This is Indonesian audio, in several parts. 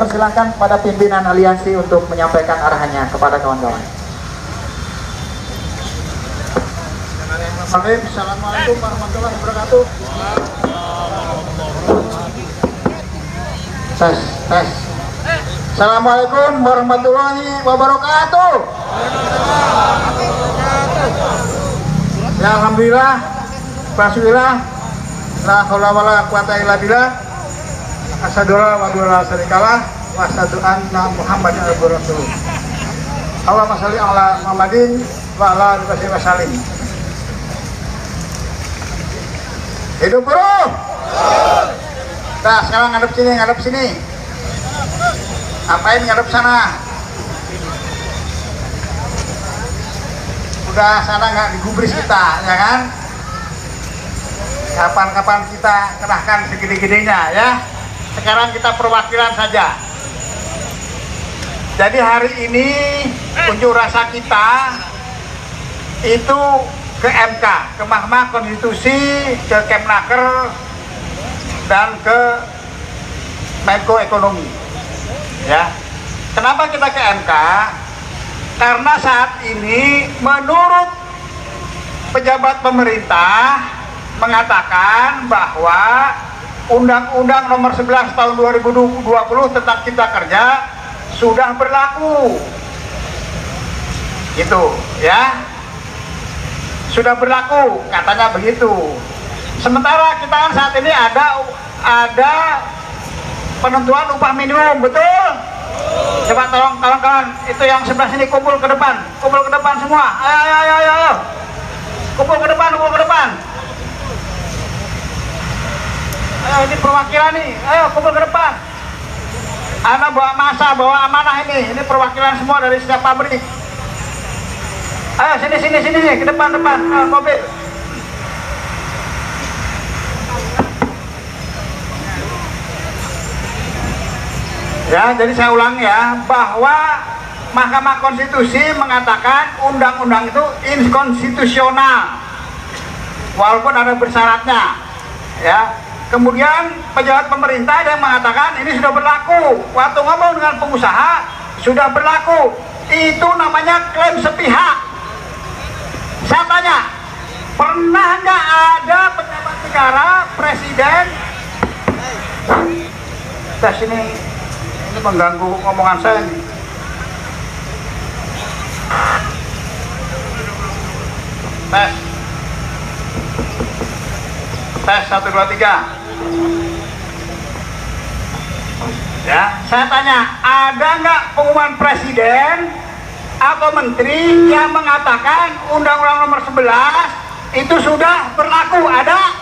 persilahkan pada pimpinan aliansi untuk menyampaikan arahannya kepada kawan-kawan. Assalamualaikum warahmatullahi wabarakatuh. Tes. Assalamualaikum warahmatullahi wabarakatuh. Ya, alhamdulillah, bismillah, la haula wala quwata illa billah, asyhadu an la ilaha illallah wa asyhadu anna muhammadan rasulullah. Allahumma shalli ala Muhammadin wa ala alihi wasallim. Hidup buruh. Nah, sekarang ngadep sini. Ngapain ngadep sana? Udah sana nggak digubris kita, ya kan? Kapan-kapan kita kerahkan segede-gedenya, ya. Sekarang kita perwakilan saja. Jadi hari ini unjuk rasa kita itu ke MK, ke Mahkamah Konstitusi, ke Kemnaker, dan ke Menko Ekonomi. Ya, kenapa kita ke MK? Karena saat ini menurut pejabat pemerintah mengatakan bahwa Undang-Undang Nomor 11 Tahun 2020 tentang Cipta Kerja sudah berlaku. Gitu, ya. Sudah berlaku, katanya begitu. Sementara kita kan saat ini ada penentuan upah minimum, betul? Coba tolong kawan-kawan itu yang sebelah sini kumpul ke depan semua. Ayo. Kumpul ke depan. Ayo, ini perwakilan nih. Ayo kumpul ke depan. Anda bawa masa, bawa amanah ini perwakilan semua dari setiap pabrik. Ayo sini ke depan mobil. Ya, jadi saya ulang ya, bahwa Mahkamah Konstitusi mengatakan undang-undang itu inkonstitusional walaupun ada bersyaratnya, ya. Kemudian pejabat pemerintah yang mengatakan ini sudah berlaku. Waktu ngomong dengan pengusaha sudah berlaku. Itu namanya klaim sepihak. Saya tanya, pernah nggak ada pejabat negara, presiden? Tes ini mengganggu omongan saya nih. Tes 1, 2, 3. Ya, saya tanya, ada nggak pengumuman presiden atau menteri yang mengatakan Undang-Undang Nomor 11 itu sudah berlaku? Ada?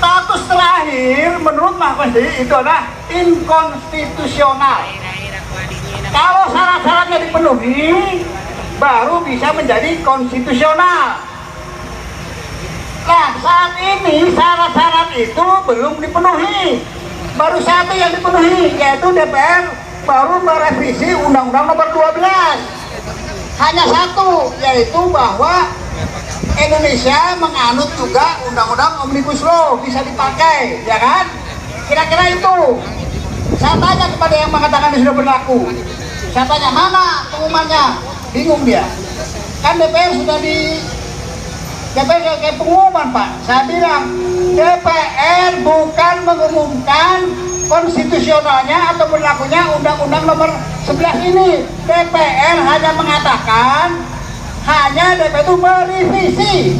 Status terakhir menurut Mahkamah Konstitusi itu adalah inkonstitusional. Kalau syarat-syaratnya dipenuhi, baru bisa menjadi konstitusional. Nah, saat ini syarat-syarat itu belum dipenuhi. Baru satu yang dipenuhi, yaitu DPR baru merevisi Undang-Undang Nomor 12. Hanya satu, yaitu bahwa Indonesia menganut juga Undang-Undang Omnibus Law, bisa dipakai, ya kan? Kira-kira itu. Saya tanya kepada yang mengatakan ini sudah berlaku. Saya tanya, mana pengumumannya? Bingung dia. Kan DPR sudah kayak pengumuman, Pak. Saya bilang, DPR bukan mengumumkan konstitusionalnya atau berlakunya Undang-Undang Nomor 11 ini. DPR hanya mengatakan, DPR itu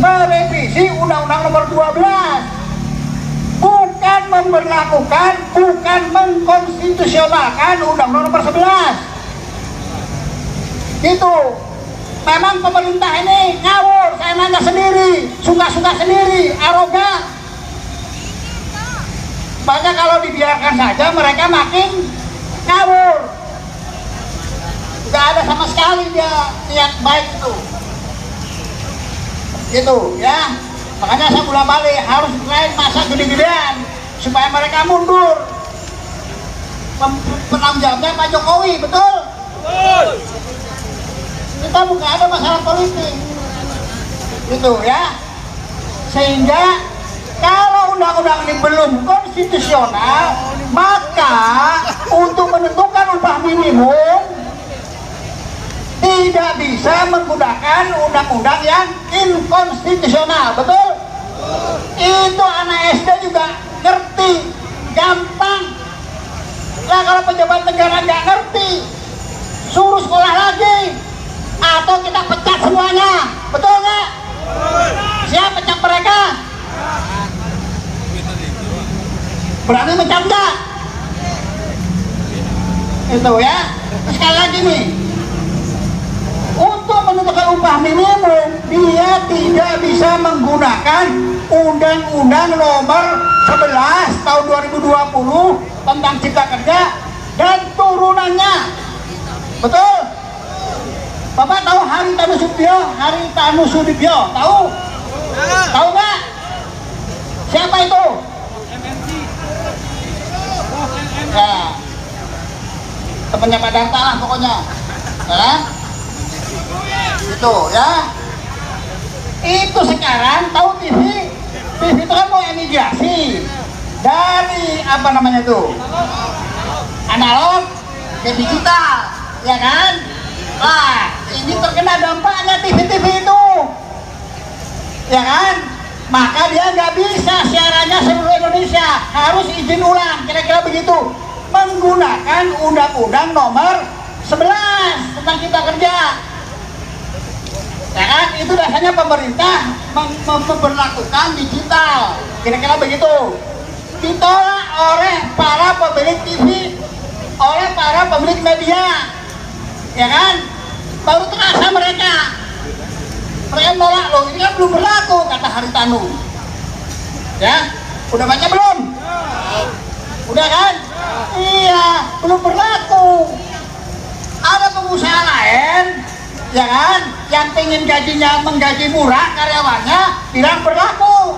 merevisi Undang-Undang Nomor 12. Bukan memberlakukan, bukan mengkonstitusionalkan Undang-Undang Nomor 11. Gitu. Memang pemerintah ini ngawur, saya nanya sendiri, suka-suka sendiri, arogan. Banyak kalau dibiarkan saja mereka makin ngawur. Gak ada sama sekali dia niat baik itu. Gitu ya. Makanya saya ulang balik, harus lain masa gede-gedean supaya mereka mundur. Penanggung jawabnya Pak Jokowi, betul? Betul. Kita bukan ada masalah politik, gitu ya. Sehingga Kalau undang-undang ini belum konstitusional, maka untuk menentukan upah minimum tidak bisa menggunakan undang-undang yang inkonstitusional, betul? Itu anak SD juga ngerti, gampang. Nah kalau pejabat negara nggak ngerti, suruh sekolah lagi, atau kita pecat semuanya, betul nggak? Siap pecat mereka? Berani mecat nggak? Itu ya. Sekali lagi nih, untuk menentukan upah minimum dia tidak bisa menggunakan Undang-Undang Nomor 11 Tahun 2020 tentang Cipta Kerja dan turunannya. Betul? Bapak tahu Haritanu Sudibyo? Tahu? Tahu nggak? Siapa itu? Ya, temannya Pak Darta lah pokoknya. Ya? Itu ya. Itu sekarang tahu TV itu kan mau emigrasi dari apa namanya tuh, analog ke digital, ya kan? Nah, ini terkena dampaknya TV itu, ya kan? Maka dia nggak bisa siarannya seluruh Indonesia, harus izin ulang, kira-kira begitu, menggunakan Undang-Undang Nomor 11 tentang Cipta Kerja. Ya kan, itu dasarnya pemerintah memperlakukan digital, kira-kira begitu. Ditolak oleh para pemilik TV, oleh para pemilik media, ya kan, baru terasa mereka nolak loh, ini kan belum berlaku, kata Haritanu. Ya, udah baca belum? Udah kan? Iya, belum berlaku. Ada pengusaha lain, ya kan, yang pengen gajinya menggaji murah karyawannya, bilang berlaku.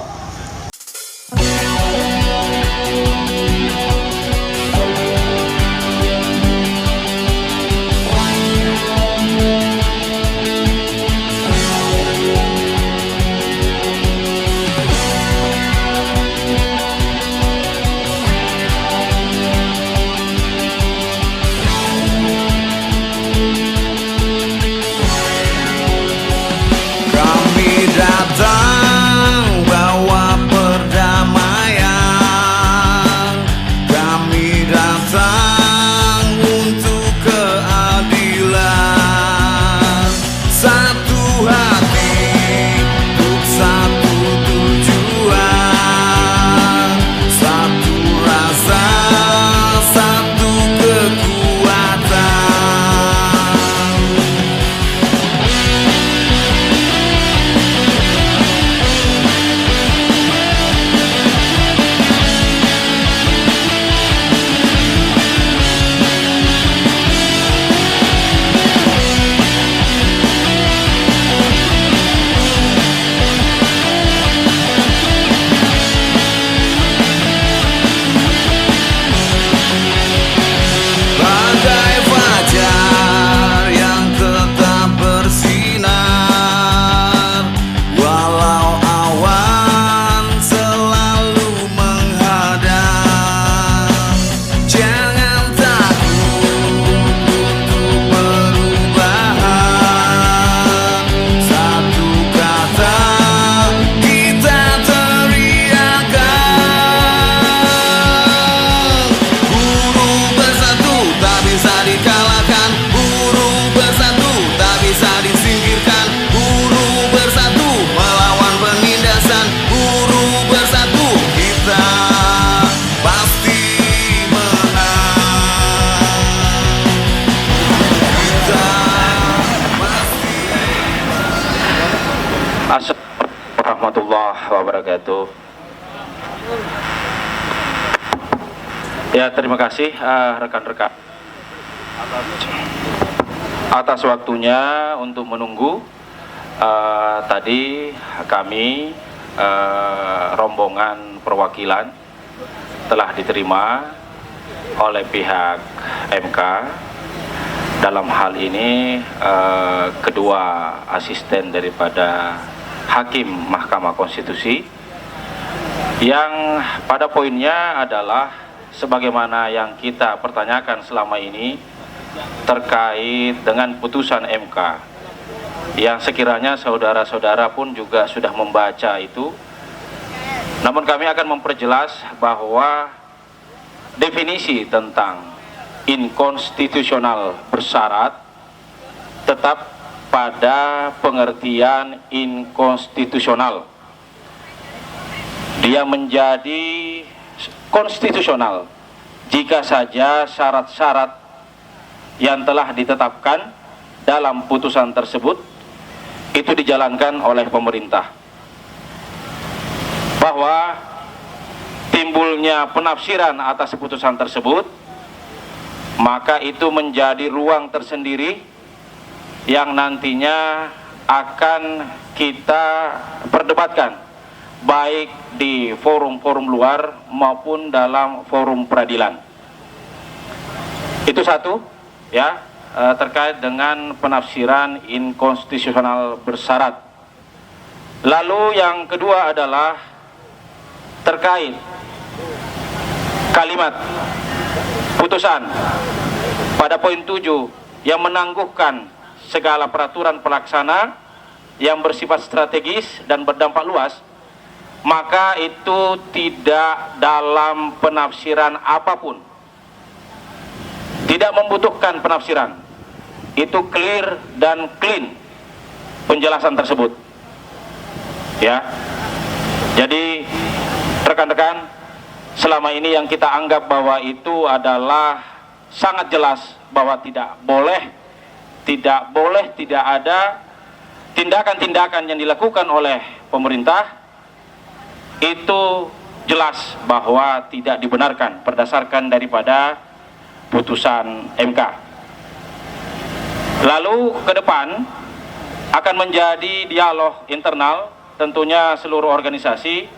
Datang bawa perdamaian, kami datang untuk keadilan. Satu hati untuk satu tujuan, satu rasa, satu kekuatan. Bagai fajar yang tetap bersinar, walau awan selalu menghadang. Jangan takut untuk perubahan, satu kata kita teriakan. Buruh bersatu tak bisa dikalahkan, buruh bersatu tak bisa disingkirkan, buruh bersatu melawan penindasan, buruh bersatu kita pasti menang. Kita pasti. Assalamualaikum warahmatullahi wabarakatuh. Ya, terima kasih rekan-rekan atas waktunya untuk menunggu. Tadi kami rombongan perwakilan telah diterima oleh pihak MK. Dalam hal ini kedua asisten daripada Hakim Mahkamah Konstitusi yang pada poinnya adalah sebagaimana yang kita pertanyakan selama ini terkait dengan putusan MK yang sekiranya saudara-saudara pun juga sudah membaca itu. Namun kami akan memperjelas bahwa definisi tentang inkonstitusional bersyarat tetap pada pengertian inkonstitusional. Dia menjadi konstitusional jika saja syarat-syarat yang telah ditetapkan dalam putusan tersebut itu dijalankan oleh pemerintah. Bahwa timbulnya penafsiran atas putusan tersebut, maka itu menjadi ruang tersendiri yang nantinya akan kita perdebatkan baik di forum-forum luar maupun dalam forum peradilan. Itu satu ya, terkait dengan penafsiran inkonstitusional bersyarat. Lalu yang kedua adalah terkait kalimat putusan pada poin 7 yang menangguhkan segala peraturan pelaksana yang bersifat strategis dan berdampak luas, maka itu tidak dalam penafsiran apapun, tidak membutuhkan penafsiran. Itu clear dan clean penjelasan tersebut ya. Jadi rekan-rekan, selama ini yang kita anggap bahwa itu adalah sangat jelas bahwa tidak boleh tidak ada tindakan-tindakan yang dilakukan oleh pemerintah, itu jelas bahwa tidak dibenarkan berdasarkan daripada putusan MK. Lalu ke depan akan menjadi dialog internal tentunya seluruh organisasi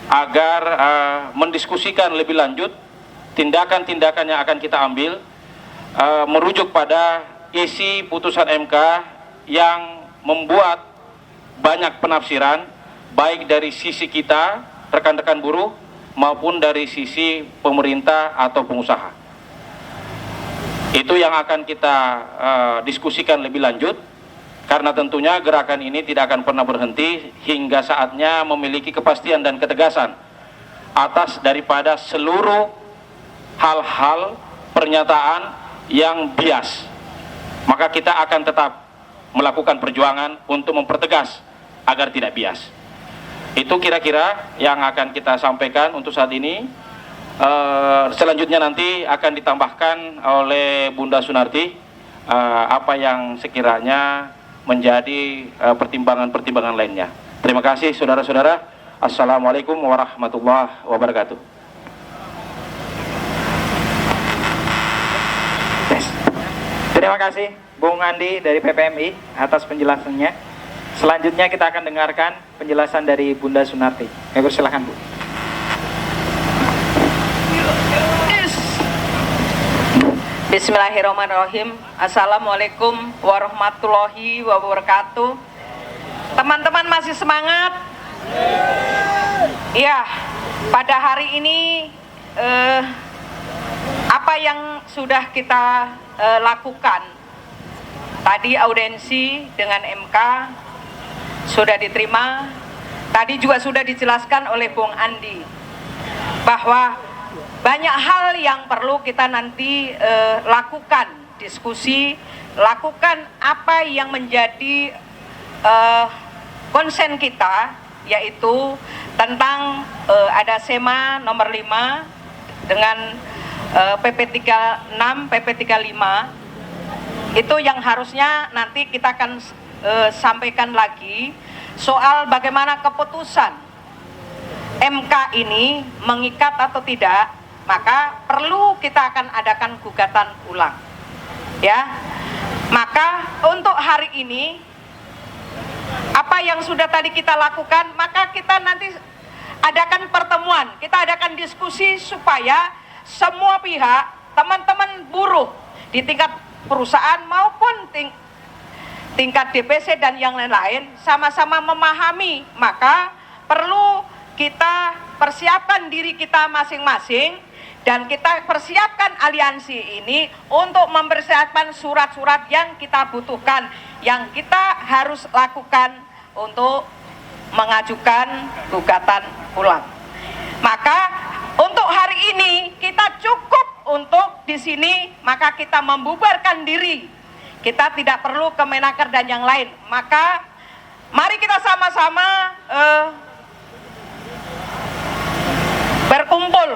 agar mendiskusikan lebih lanjut tindakan-tindakan yang akan kita ambil merujuk pada isi putusan MK yang membuat banyak penafsiran baik dari sisi kita rekan-rekan buruh maupun dari sisi pemerintah atau pengusaha. Itu yang akan kita diskusikan lebih lanjut, karena tentunya gerakan ini tidak akan pernah berhenti hingga saatnya memiliki kepastian dan ketegasan atas daripada seluruh hal-hal pernyataan yang bias. Maka kita akan tetap melakukan perjuangan untuk mempertegas agar tidak bias. Itu kira-kira yang akan kita sampaikan untuk saat ini. Selanjutnya nanti akan ditambahkan oleh Bunda Sunarti apa yang sekiranya menjadi pertimbangan-pertimbangan lainnya. Terima kasih saudara-saudara. Assalamualaikum warahmatullahi wabarakatuh. Terima kasih Bung Andi dari PPMI atas penjelasannya. Selanjutnya kita akan dengarkan penjelasan dari Bunda Sunarti. Silakan Bu. Bismillahirrahmanirrahim. Assalamualaikum warahmatullahi wabarakatuh. Teman-teman masih semangat? Ya, pada hari ini apa yang sudah kita lakukan? Tadi audiensi dengan MK sudah diterima. Tadi juga sudah dijelaskan oleh Bung Andi bahwa banyak hal yang perlu kita nanti lakukan, diskusi, lakukan apa yang menjadi konsen kita, yaitu tentang ada SEMA nomor 5 dengan PP 36, PP 35. Itu yang harusnya nanti kita akan sampaikan lagi soal bagaimana keputusan MK ini mengikat atau tidak, maka perlu kita akan adakan gugatan ulang. Ya. Maka untuk hari ini apa yang sudah tadi kita lakukan, maka kita nanti adakan pertemuan, kita adakan diskusi supaya semua pihak, teman-teman buruh di tingkat perusahaan maupun tingkat DPC dan yang lain-lain sama-sama memahami, maka perlu kita persiapkan diri kita masing-masing dan kita persiapkan aliansi ini untuk mempersiapkan surat-surat yang kita butuhkan, yang kita harus lakukan untuk mengajukan gugatan ulang. Maka untuk hari ini kita cukup untuk di sini, maka kita membubarkan diri. Kita tidak perlu ke Menaker dan yang lain. Maka mari kita sama-sama berkumpul.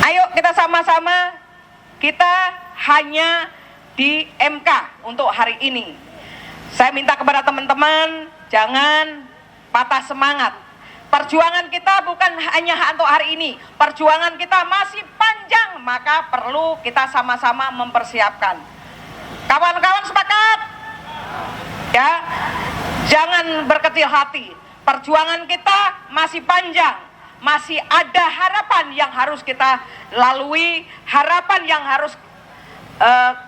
Ayo kita sama-sama, kita hanya di MK untuk hari ini. Saya minta kepada teman-teman, jangan patah semangat. Perjuangan kita bukan hanya untuk hari ini, perjuangan kita masih panjang, maka perlu kita sama-sama mempersiapkan. Kawan-kawan sepakat? Ya, jangan berkecil hati. Perjuangan kita masih panjang, masih ada harapan yang harus kita lalui, harapan yang harus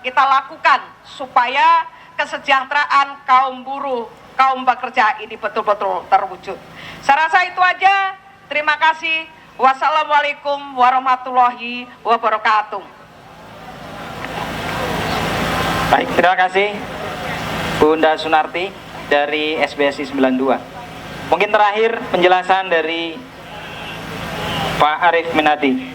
kita lakukan supaya kesejahteraan kaum buruh, kaum pekerja ini betul-betul terwujud. Saya rasa itu aja. Terima kasih. Wassalamualaikum warahmatullahi wabarakatuh. Baik, terima kasih Bunda Sunarti dari SBSI 92. Mungkin terakhir penjelasan dari Pak Arif Minadi.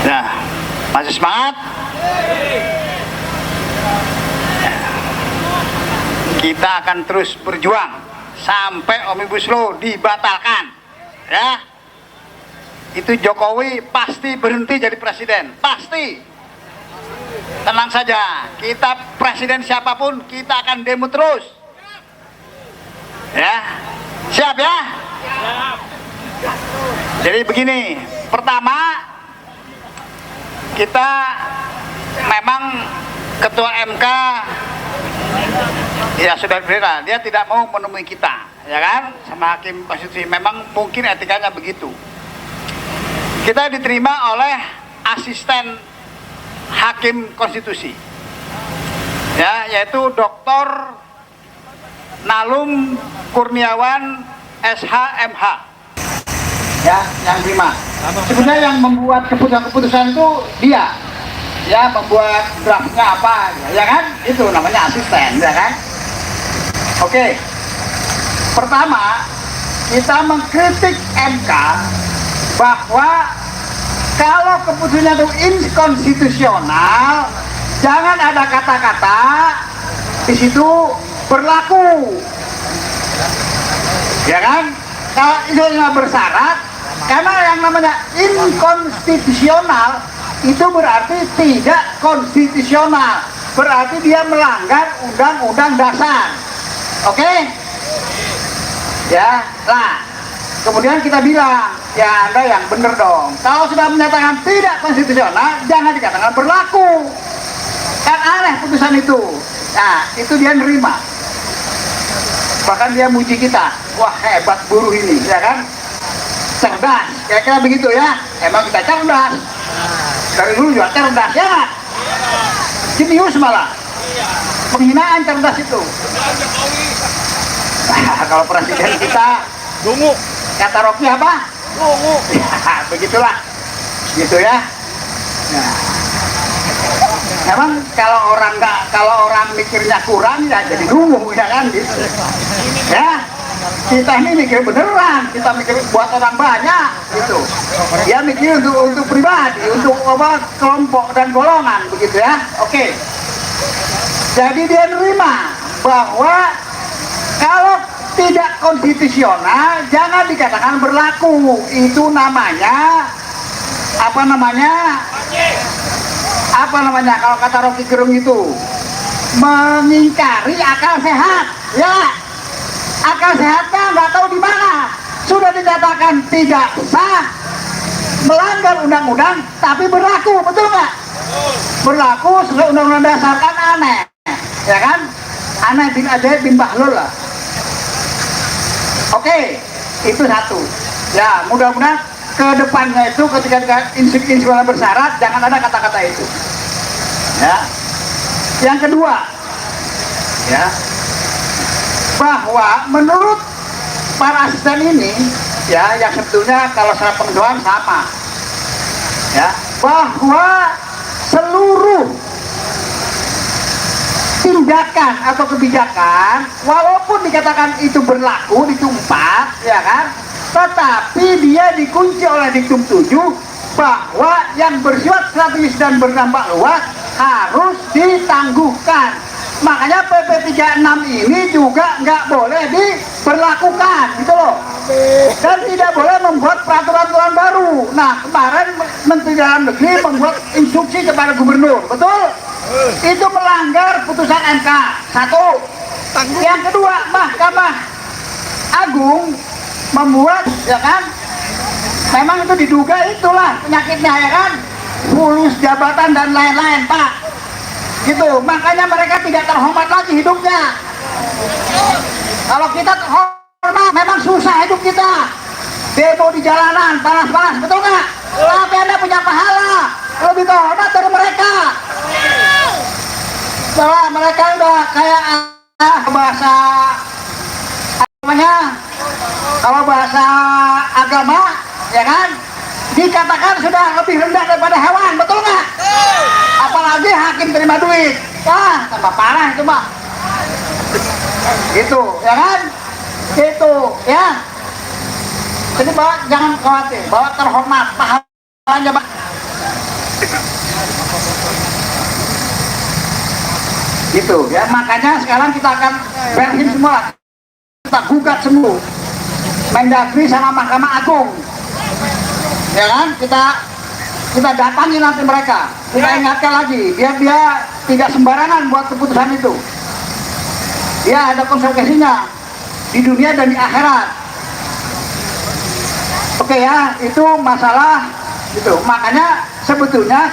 Nah, masih semangat? Kita akan terus berjuang sampai Omnibus Law dibatalkan. Ya, itu Jokowi pasti berhenti jadi presiden, pasti. Tenang saja, kita presiden siapapun kita akan demo terus. Ya, siap ya? Jadi begini, pertama kita memang ketua MK ya sudah berbeda, dia tidak mau menemui kita, ya kan, sama hakim konstitusi. Memang mungkin etikanya begitu. Kita diterima oleh asisten hakim konstitusi, ya, yaitu Dr. Nalum Kurniawan SHMH, ya, yang terima. Sebenarnya yang membuat keputusan-keputusan itu dia, ya, membuat draftnya apa, ya kan, itu namanya asisten, ya kan. Oke, pertama kita mengkritik MK bahwa kalau keputusannya itu inkonstitusional, jangan ada kata-kata di situ berlaku, ya kan? Kalau itu nggak bersyarat, karena yang namanya inkonstitusional itu berarti tidak konstitusional, berarti dia melanggar undang-undang dasar. Oke? Ya, lah. Kemudian kita bilang, ya Anda yang benar dong. Kalau sudah menyatakan tidak konstitusional, jangan dikatakan berlaku. Kan aneh putusan itu. Nah, itu dia nerima. Bahkan dia muji kita. Wah, hebat buruh ini, ya kan? Cerdas, kira-kira begitu ya. Emang kita cerdas. Dari dulu juga cerdas, ya kan? Jenius malah. Penghinaan cerdas itu. Nah, kalau presiden kita dungu. Kata Rocky apa? Dungu. Ya, begitulah. Gitu ya. Nah. Emang kalau orang mikirnya kurang ya jadi dungu, ya kan, gitu. Ya. Kita ini mikir beneran, kita mikir buat orang banyak, gitu. Dia mikir untuk pribadi, untuk apa, kelompok dan golongan, begitu ya. Oke. Jadi dia nerima bahwa kalau tidak konstitusional jangan dikatakan berlaku. Itu namanya apa namanya kalau kata Rocky Gerung itu mengingkari akal sehat. Ya, akal sehatnya nggak tahu di mana. Sudah dikatakan tidak sah, melanggar undang-undang tapi berlaku, betul nggak? Berlaku sesuai undang-undang dasar, kan aneh, ya kan? Aneh bin ajaib bin bahlul lah. Oke, itu satu. Ya, mudah-mudahan ke depannya itu ketika inspeksi bersyarat jangan ada kata-kata itu. Ya. Yang kedua, ya, bahwa menurut para asisten ini, ya, yang sebetulnya kalau secara pengetahuan sama, ya, bahwa seluruh tindakan atau kebijakan walaupun dikatakan itu berlaku di Diktum 4, ya kan, tetapi dia dikunci oleh Diktum 7 bahwa yang bersifat strategis dan berdampak luas harus ditangguhkan. Makanya PP 36 ini juga nggak boleh diberlakukan, gitu loh. Dan tidak boleh membuat peraturan-peraturan baru. Nah, kemarin Menteri Dalam Negeri membuat instruksi kepada gubernur, betul? Itu melanggar putusan MK. Satu. Yang kedua, Mahkamah Agung membuat, ya kan? Memang itu diduga itulah penyakitnya, ya kan? Fulus jabatan dan lain-lain, Pak. Gitu, makanya mereka tidak terhormat lagi hidupnya. Kalau kita terhormat, memang susah hidup kita. Demo di jalanan, panas-panas, betul nggak? Tapi Anda punya pahala, lebih terhormat dari mereka. Bahwa mereka udah kayak bahasa namanya, kalau bahasa agama, ya kan? Dikatakan sudah lebih rendah daripada hewan, betul nggak? Apalagi hakim terima duit, wah tambah parah itu mah. Gitu, ya kan? Gitu, ya. Jadi bahwa jangan khawatir, bahwa terhormat, pahalanya Pak. Gitu, ya. Makanya sekarang kita akan beresin semua, kita gugat semua, Mendagri sama Mahkamah Agung. Ya kan, kita datangi nanti mereka, kita ingatkan lagi biar dia tidak sembarangan buat keputusan itu. Dia ada konsekuensinya di dunia dan di akhirat. Oke ya, itu masalah itu. Makanya sebetulnya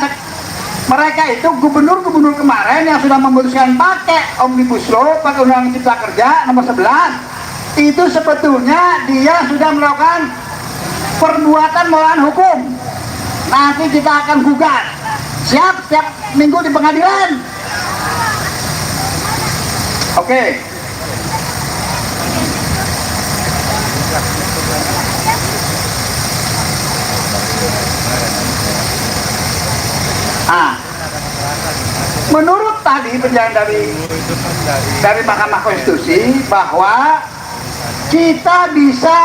mereka itu gubernur-gubernur kemarin yang sudah memutuskan pakai Omnibus Law, pakai Undang-Undang Cipta Kerja nomor 11, itu sebetulnya dia sudah melakukan perbuatan melawan hukum. Nanti kita akan gugat. Siap, setiap minggu di pengadilan. Oke. Ah, menurut tadi penjelasan dari Mahkamah Konstitusi bahwa kita bisa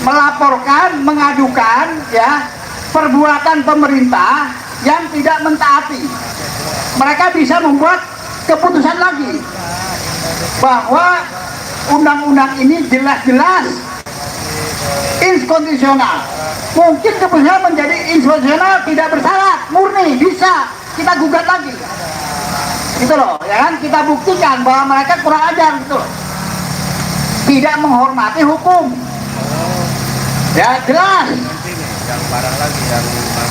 melaporkan, mengadukan, ya, perbuatan pemerintah yang tidak mentaati. Mereka bisa membuat keputusan lagi bahwa undang-undang ini jelas-jelas inkonstitusional. Mungkin keputusan menjadi inkonstitusional, tidak bersyarat, murni, bisa kita gugat lagi. Gitu loh, ya kan? Kita buktikan bahwa mereka kurang ajar, gitu loh. Tidak menghormati hukum. Ya jelas.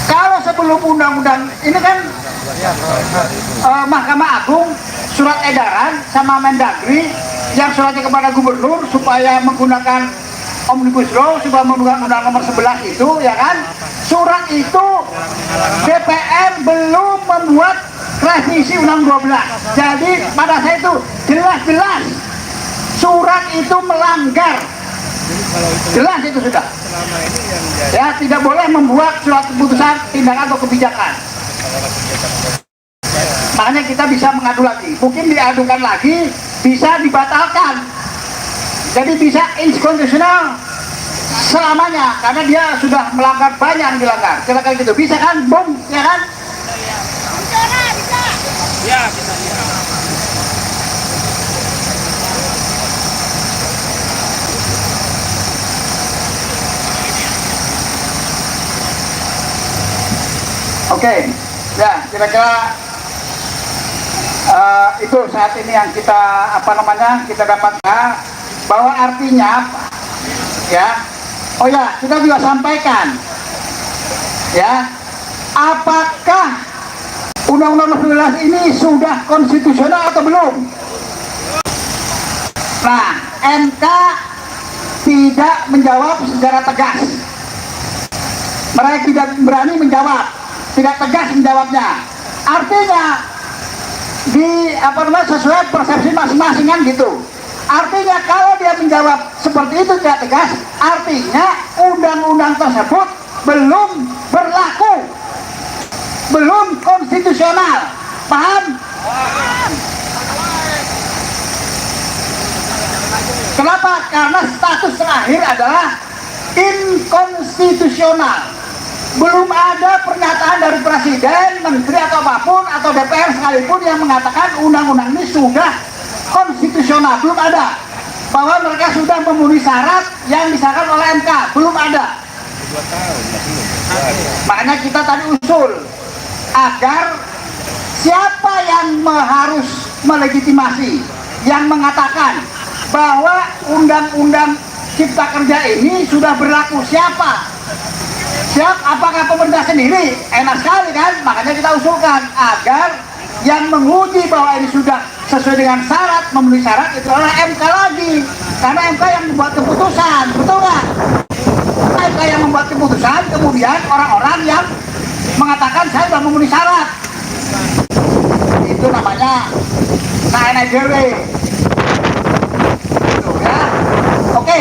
Kalau sebelum undang-undang ini kan Mahkamah Agung surat edaran sama Mendagri yang suratnya kepada gubernur supaya menggunakan Omnibus Law, supaya menggunakan Undang nomor 11 itu, ya kan? Surat itu DPR belum membuat revisi Undang 12. Jadi pada saya itu jelas-jelas surat itu melanggar. Jelas itu sudah. Ya, tidak boleh membuat surat keputusan, tindakan atau kebijakan. Makanya kita bisa mengadu lagi. Mungkin diadukan lagi, bisa dibatalkan. Jadi bisa inkonstitusional selamanya karena dia sudah melanggar, banyak yang dilanggar. Kira-kira gitu. Bisa kan? Bom, ya kan? Bisa. Ya, bisa. Oke, ya kira-kira itu saat ini yang kita kita dapatkan bahwa artinya ya Oh ya, kita juga sampaikan ya, apakah Undang-Undang 19 ini sudah konstitusional atau belum? Nah, MK tidak menjawab secara tegas. Mereka tidak berani menjawab, tidak tegas menjawabnya. Artinya sesuai persepsi masing-masing kan gitu. Artinya kalau dia menjawab seperti itu tidak tegas, artinya undang-undang tersebut belum berlaku, belum konstitusional. Paham? Kenapa? Karena status terakhir adalah inkonstitusional. Belum ada pernyataan dari presiden, menteri atau apapun, atau DPR sekalipun yang mengatakan undang-undang ini sudah konstitusional. Belum ada. Bahwa mereka sudah memenuhi syarat yang disahkan oleh MK. Belum ada. Makanya kita tadi usul agar siapa yang harus melegitimasi, yang mengatakan bahwa undang-undang cipta kerja ini sudah berlaku, siapa? Apakah pemerintah sendiri? Enak sekali kan? Makanya kita usulkan agar yang menguji bahwa ini sudah sesuai dengan syarat, memenuhi syarat, itu adalah MK lagi. Karena MK yang membuat keputusan, betul nggak? MK yang membuat keputusan, kemudian orang-orang yang mengatakan saya sudah memenuhi syarat. Itu namanya KNIDW. Gitu ya. Oke,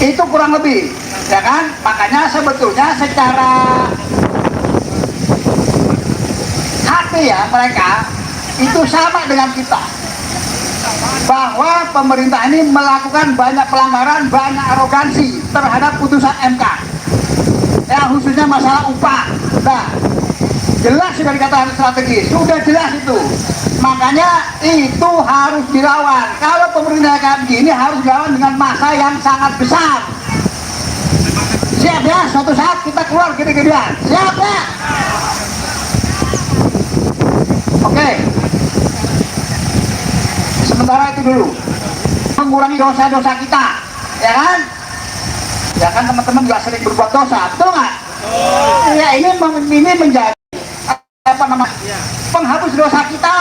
itu kurang lebih, ya kan? Makanya sebetulnya secara hati ya mereka itu sama dengan kita, bahwa pemerintah ini melakukan banyak pelanggaran, banyak arogansi terhadap putusan MK ya, khususnya masalah upah. Nah, jelas sudah dikatakan strategi, sudah jelas itu. Makanya itu harus dilawan. Kalau pemerintah kayak begini harus dilawan dengan masa yang sangat besar. Siap ya, suatu saat kita keluar gede-gedean. Siap ya? Oke. Sementara itu dulu. Mengurangi dosa-dosa kita, ya kan? Ya kan teman-teman juga sering berbuat dosa, betul nggak? Ya ini menjadi penghapus dosa kita,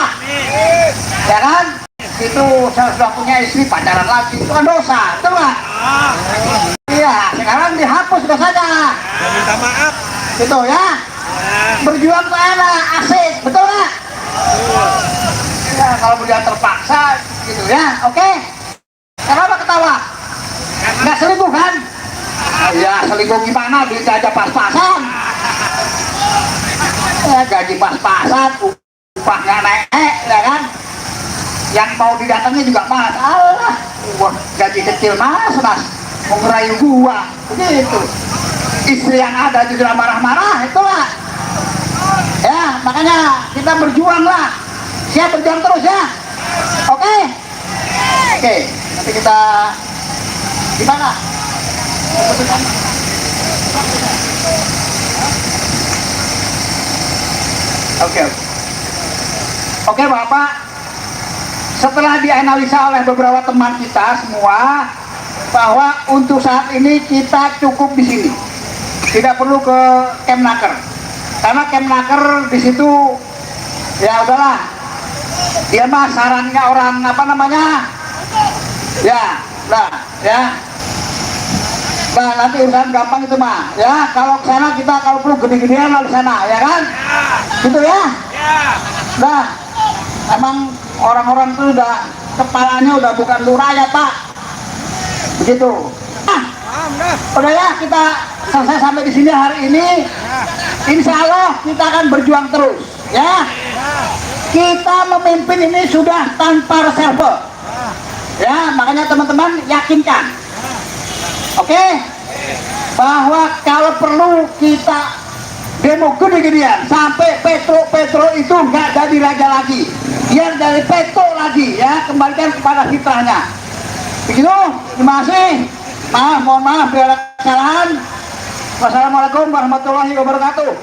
ya kan? Itu saya sudah punya istri pacaran lagi, itu kan dosa, betul nggak? Iya, sekarang dihapus dosanya. Minta maaf. Gitu ya? Berjuang tuh enak, asik, betul nggak? Ya kalau berjuang terpaksa, gitu ya, oke? Kenapa ketawa? Nggak selingkuh kan? Ya selingkuh gimana, duit aja pas-pasan. Ya gaji pas-pasan, upah nggak naik, ya kan? Yang mau didatangi juga mas, Allah, wah gaji kecil mas, mau ngerayu gua, begitu. Istri yang ada juga marah-marah, itulah. Ya makanya kita berjuang lah, siap berjuang terus ya, oke? Oke, nanti kita gimana? Oke Bapak, setelah dianalisa oleh beberapa teman kita semua bahwa untuk saat ini kita cukup di sini, tidak perlu ke Kemnaker, karena Kemnaker di situ ya udahlah, dia mah sarannya orang apa namanya ya, nah ya. Nah nanti urusan gampang itu mah ya, kalau ke sana kita kalau perlu gede-gedean lah di sana, ya kan? Gitu ya? Nah, emang orang-orang itu udah kepalanya udah bukan lurah ya Pak, begitu. Nah, udah ya, kita selesai sampai di sini hari ini. Insya Allah kita akan berjuang terus, ya. Kita memimpin ini sudah tanpa reserve, ya. Makanya teman-teman yakinkan. Oke, bahwa kalau perlu kita demo gede-gedean sampai Petro itu nggak jadi raja lagi, biar dari Petro lagi ya, kembalikan kepada fitrahnya. Begitu, terima kasih. Mohon maaf bila ada kesalahan. Wassalamualaikum warahmatullahi wabarakatuh.